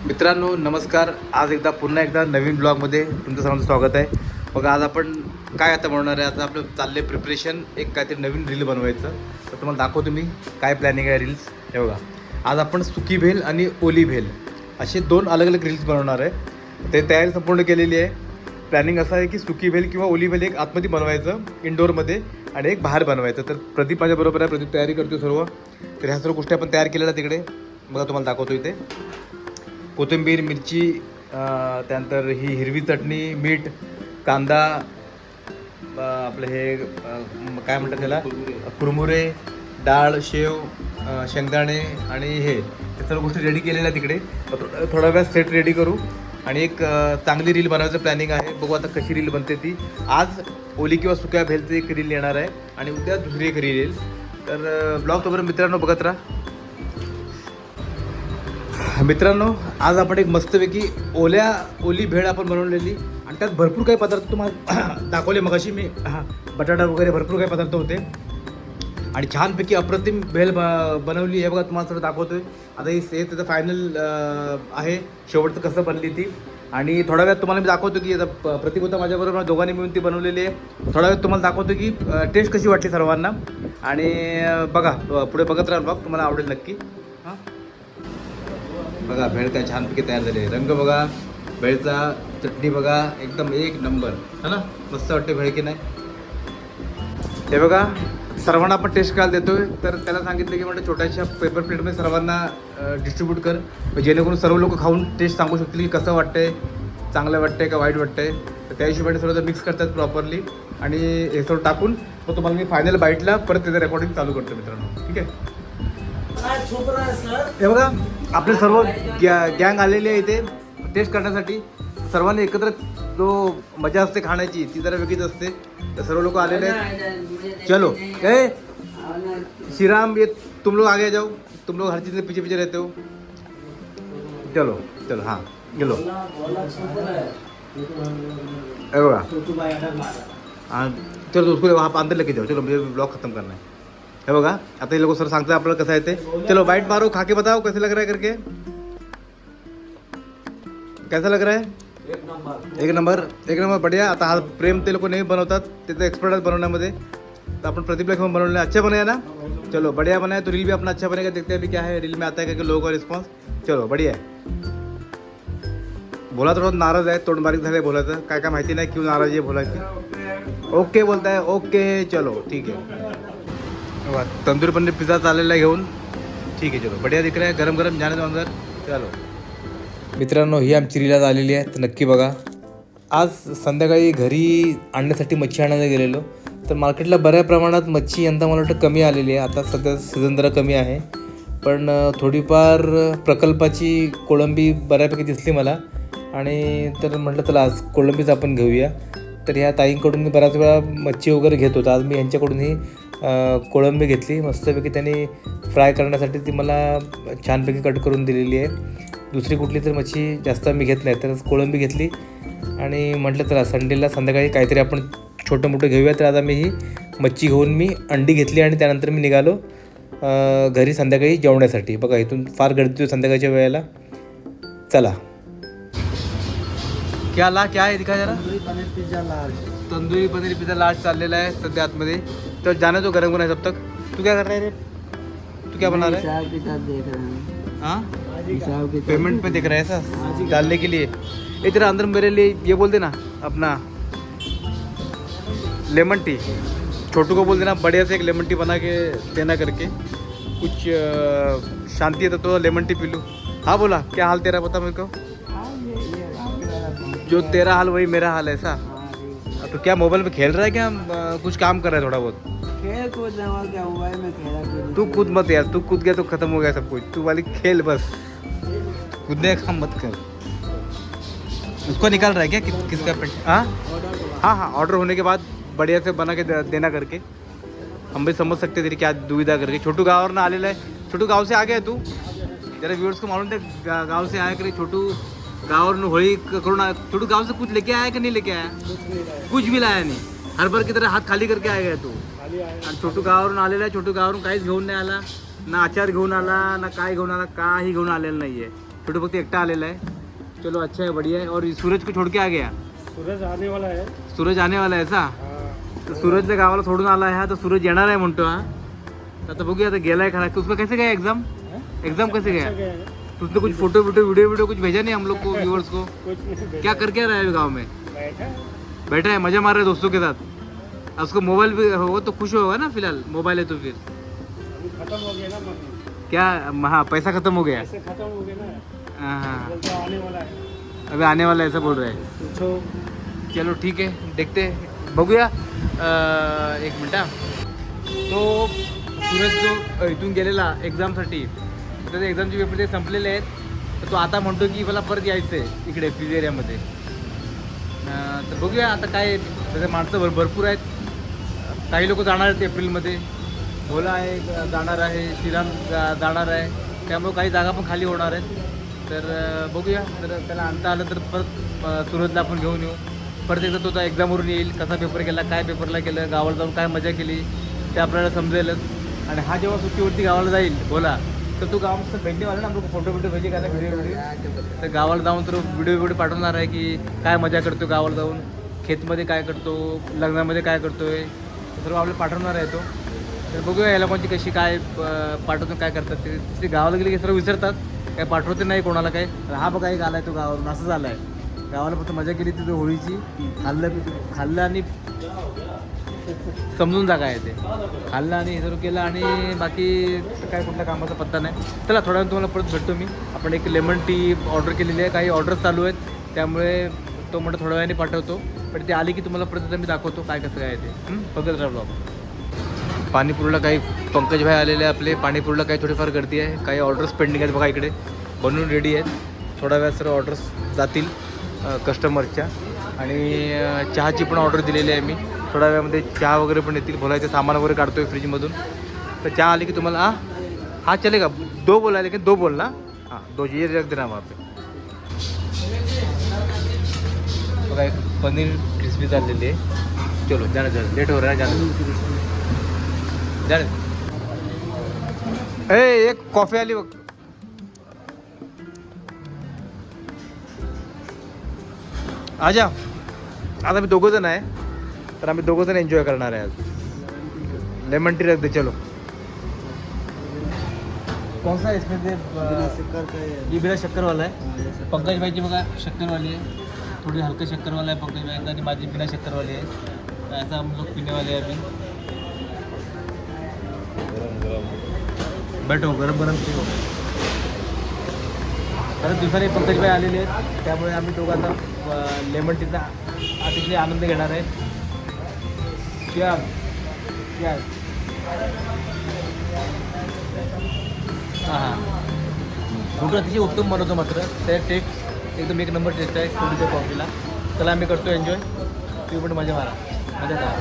मित्रांनो नमस्कार. आज पुन्हा एकदा नवीन ब्लॉगमध्ये तुमचं सर्वांचं स्वागत आहे. बघा आज आपण काय आता बनवणार आहे. आता आपलं चालले प्रिपरेशन एक काहीतरी नवीन रील बनवायचं. तर तुम्हाला दाखवतो मी काय प्लॅनिंग आहे रील्स. हे बघा आज आपण सुकी भेल आणि ओली भेल असे दोन अलग अलग रील्स बनवणार आहे. ते तयारी संपूर्ण केलेली आहे. प्लॅनिंग असं आहे की सुकी भेल किंवा ओली भेल एक आतमध्ये बनवायचं इंडोरमध्ये आणि एक बाहेर बनवायचं. तर प्रदीप माझ्याबरोबर आहे. प्रदीप तयारी करतो सर्व. तर ह्या सर्व गोष्टी आपण तयार केलेल्या तिकडे बघा तुम्हाला दाखवतो. इथे कोथिंबीर, मिरची, त्यानंतर ही हिरवी चटणी, मीठ, कांदा, आपलं हे काय म्हणतात त्याला कुरमुरे, डाळ, शेव, शेंगदाणे आणि हे सर्व गोष्टी रेडी केलेल्या तिकडे. थोडा वेळ सेट रेडी करू आणि एक चांगली रील बनवायचं प्लॅनिंग आहे. बघू आता कशी रील बनते ती. आज ओली किंवा सुक्या भेलचं एक रील येणार आहे आणि उद्या दुसरी एक रील येईल. तर ब्लॉग तोपर्यंत मित्रांनो बघत राहा. मित्रांनो आज आपण एक मस्तपैकी ओली भेळ आपण बनवलेली आणि त्यात भरपूर काही पदार्थ तुम्हाला दाखवले. मगाशी मी बटाटा वगैरे भरपूर काही पदार्थ होते आणि छानपैकी अप्रतिम भेळ बनवली. हे बघा तुम्हाला सगळं दाखवतो आहे. आता हे त्याचं फायनल आहे शेवटचं कसं बनली ती. आणि थोड्या वेळात तुम्हाला मी दाखवतो की आता प्रतीक होता माझ्याबरोबर, दोघांनी मिळून ती बनवलेली आहे. थोड्या वेळात तुम्हाला दाखवतो की टेस्ट कशी वाटली सर्वांना. आणि बघा पुढे बघत राहा ब्लॉग, तुम्हाला आवडेल नक्की. हां बघा भेळ काय छानपैकी तयार झाली आहे. रंग बघा भेळचा, चटणी बघा एकदम एक नंबर है ना. मस्त वाटते भेळ की नाही. हे बघा सर्वांना आपण टेस्ट करायला देतोय. तर त्याला सांगितलं की म्हणजे छोट्याशा पेपर प्लेटमध्ये सर्वांना डिस्ट्रीब्यूट कर, जेणेकरून सर्व लोक खाऊन टेस्ट सांगू शकतील की कसं वाटतंय, चांगलं वाटतंय का वाईट वाटतंय. तर त्या हिशोबाने सर्व मिक्स करतात प्रॉपरली आणि हे सर्व टाकून मग तुम्हाला मी फायनल बाईटला परत त्याचं रेकॉर्डिंग चालू करतो मित्रांनो. ठीक आहे. हे बघा आपले सर्व गँग आलेली आहे इथे टेस्ट करण्यासाठी. सर्वांनी एकत्र जो मजा असते खाण्याची ती जरा वेगळीच असते. तर सर्व लोक आलेले आहेत. चलो ए श्रीराम ये, तुम लोग आगे जाओ, तुम लोग हर चीज़ में पीछे पीछे रहते हो. चलो चलो हां गेलो. हे बघा हां चलो उसको वहाँ अंदर लेके जाओ. चलो मुझे ब्लॉग खत्म करना है. हे बघा आता हे लोक सर सांगतात आपल्याला कसं आहे ते. चलो बाइट मारो, खा के बताओ कैसे लग रहा है करके. कैसा लग रहा है. एक नंबर बढ़िया. आता हा प्रेम ते लोक नाही बनवतात, त्याचं एक्सपर्ट आहे बनवण्यामध्ये. तर आपण प्रदीपला घेऊन बनवलेलं अच्छा बनाया ना. चलो बढ़िया बनाया. तो रील भी अपना अच्छा बनेगा. देखते हैं अभी क्या है रील में आता है करके लोगों का रिस्पॉन्स. चलो बढ़िया आहे. बोला थोडं नाराज आहे, तोंड बारीक झालं आहे बोलायचं. काय काय माहिती नाही क्यों नाराज आहे बोलायची. ओके बोलताय ओके चलो ठीक आहे. तंदूरी पनीर पिझ्झा चाललेला आहे घेऊन. ठीक आहे चलो बढ़िया दिख रहा है. गरम गरम जाने दो अंदर. चलो मित्रांनो ही आमची रील आज आलेली आहे तर नक्की बघा. आज संध्याकाळी घरी आणण्यासाठी मच्छी आणायला गेलेलो. तर मार्केटला बऱ्या प्रमाणात मच्छी यंदा मला वाटतं कमी आलेली आहे. आता सध्या सीझन जरा कमी आहे पण थोडीफार प्रकल्पाची कोळंबी बऱ्यापैकी दिसली मला. आणि तर म्हटलं चला आज कोळंबीच आपण घेऊया. तर ह्या ताईंकडून मी बऱ्याच वेळा मच्छी वगैरे घेत होतो. आज मी ह्यांच्याकडून ही कोळंबी घेतली. मस्तपैकी त्यांनी फ्राय करण्यासाठी ती मला छानपैकी कट करून दिलेली आहे. दुसरी कुठली तर मच्छी जास्त मी घेत नाही, तर कोळंबी घेतली. आणि म्हटलं चला संडेला संध्याकाळी काहीतरी आपण छोटं मोठं घेऊया. तर आता मी ही मच्छी घेऊन मी अंडी घेतली आणि त्यानंतर मी निघालो घरी संध्याकाळी जेवण्यासाठी. बघा इथून फार गर्दी होती संध्याकाळच्या वेळेला. चला क्या आहे दिखा जरा. तंदूरी पनीर पिझ्झा लार्ज चाललेला आहे सध्या आतमध्ये. तो जाने तो गरम है तब तक. तू क्या कर रहा है रे. तू क्या बना रहा है. हाँ पेमेंट पे देख रहा है ऐसा डालने के लिए. ये तेरा अंदर मेरे लिए ये बोल देना अपना लेमन टी. छोटू को बोल देना बढ़िया से एक लेमन टी बना के देना करके. कुछ शांति है तो लेमन टी पी लूँ. हाँ बोला क्या हाल तेरा बता मेरे को. जो तेरा हाल वही मेरा हाल है ऐसा. तो क्या मोबाइल में खेल रहा है क्या कुछ काम कर रहा है थोड़ा बहुत. खेल कूद क्या हुआ है. मैं खेला तू कूद मत यार. तू कूद गया तो खत्म हो गया सब कुछ. तू वाली खेल बस. कूदने का काम मत कर. उसको निकाल रहा है क्या किसका पेट. हाँ ऑर्डर होने के बाद बढ़िया से बना के देना करके. हम भी समझ सकते तेरी क्या दुविधा करके. छोटू गाँव ना आलेला आहे. छोटू गाँव से आ गया तू. जरा व्यूअर्स को मालूम थे गाँव से आया करे छोटू. गाँव होली करून छोटू गाँव से कुछ लेके आया कि नहीं लेके आया. कुछ भी लाया नहीं. हर बार की तरह हात खाली करके आएगा तू. आणि छोटू गावावरून आलेला आहे. छोटू गावावरून काहीच घेऊन नाही आला. ना आचार घेऊन आला ना काय घेऊन आला. काही घेऊन आलेलं नाही आहे. छोटू फक्त एकटा आलेला आहे. चलो अच्छा है, बढ़िया है. और सूरज को छोड़ के आ गया. सूरज आने वाला है. सूरज आने वाला आहे असा. तर सूरजला गावाला सोडून आला आहे हा. तर सूरज येणार आहे म्हणतो हा. तर आता बघूया, आता गेलाय खरा. उसमें कैसे गया एग्जाम? एग्जाम कैसे गया? उसने कुछ फोटो वीडियो कुछ भेजा नहीं हम लोग को, व्यूअर्स को? कुछ नहीं. क्या करके रहा है गाँव में? बैठा. बैठा है, मजा मार रहा है दोस्तों के साथ. अब उसको मोबाइल भी होगा तो खुश होगा ना. फिलहाल मोबाइल है तो फिर अभी खत्म हो गया ना मम्मी. क्या? हाँ, पैसा खत्म हो गया. ऐसे खत्म हो गया ना. हाँ, तो आने वाला है. अभी आने वाला है ऐसा बोल रहा है. तो चलो ठीक आहे, देखते बघूया. एक मिनटा. तो सूरज जो इथून गेलेला एक्झामसाठी, त्याचे एक्झामचे पेपर ते संपलेले आहेत. तर तो आता म्हणतो की मला परत यायचं आहे इकडे पीज एरियामध्ये. तर बघूया आता काय. त्याचे माणसं भरपूर आहेत. काही लोक जाणार आहेत एप्रिलमध्ये. भोला आहे जाणार आहे, श्रीराम जाणार आहे. त्यामुळे काही जागा पण खाली होणार आहेत. तर बघूया, जर त्याला आणता आलं तर परत सूरजला आपण घेऊन येऊ. परत एकदा तो त्या एक्झामवरून येईल, कसा पेपर केला, काय पेपरला केलं, गावाला जाऊन काय मजा केली ते आपल्याला समजेलच. आणि हा जेव्हा सुट्टीवरती गावाला जाईल बोला, तर तो गावात भेटणे वाला ना आपल्याला फोटो भेजे काय व्हिडिओ. तर गावाला जाऊन तर व्हिडिओ पाठवणार आहे की काय मजा करतो गावाला जाऊन, खेतमध्ये काय करतो, लग्नामध्ये काय करतोय, सर्व आपल्याला पाठवणार आहे तो. तर बघूया या लोकांची कशी काय पाठवून काय करतात ते गावाला गेले की सर्व विसरतात, काय पाठवते नाही कोणाला काय. हा बघा एक आलाय तो गावावरून, असं झालं आहे. गावाला फक्त मजा केली तिथं होळीची, खाल्लं आणि समजून जागा आहे ते खाल्लं आणि हे सर्व केलं आणि बाकी काय कुठल्या कामाचा पत्ता नाही. चला थोड्या वेळ तुम्हाला परत भेटतो मी. आपण एक लेमन टी ऑर्डर केलेली आहे, काही ऑर्डर्स चालू आहेत, त्यामुळे तो म्हणतो थोड्या वेळाने पाठवतो. पण ते आली की तुम्हाला परत मी दाखवतो काय कसं काय ते. बघत राहा ब्लॉग. पाणीपुरीला काही पंकज भाई आलेले आहे आपले. पाणीपुरीला काही थोडीफार गर्दी आहे, काही ऑर्डर्स पेंडिंग आहेत बघा इकडे, बनवून रेडी आहेत. थोड्या वेळात सर्व ऑर्डर्स जातील कस्टमरच्या. आणि चहाची पण ऑर्डर दिलेली आहे मी. थोड्या वेळामध्ये चहा वगैरे पण येतील. बोलायचं सामान वगैरे काढतो आहे फ्रीजमधून. तर चहा आली की तुम्हाला हा चलेगा. दो बोला लेकिन दो बोलना. हाँ दो ये रख देना वहाँ पे. बघा एक पनीर क्रिस्पी चाललेली आहे. चलो जाना जाना, लेट हो रहा है जाना. ए एक कॉफी आली बघ. आजा. आता आम्ही दोघं जण आहे, तर आम्ही दोघं जण एन्जॉय करणार आहे आज. लेमन टी रख दे. चलो कौन सा इसमें से? शक्कर का है. ये बिना शक्कर वाला आहे. पंकज भाईची बघा शक्करवाली आहे, थोडी हलकं शक्करवाला आहे पंकज भाई, आणि माझी बिना शक्करवाली आहे. ऐसा हम लोग पीने वाले हैं अभी. बैठो गरम गरम पी हो. परत दिवसाने पंकज भाई आलेले आहेत, त्यामुळे आम्ही दोघं आता लेमन टीचा अतिशय आनंद घेणार आहे. क्या क्या हां फोटो अतिशय उत्तम बनवतो मात्र. त्या टेस्ट एकदम एक नंबर टेस्ट आहे थोडीच्या कॉफीला. चला आम्ही करतो एन्जॉय. तुम्ही पण मजा मारा, मजा करा.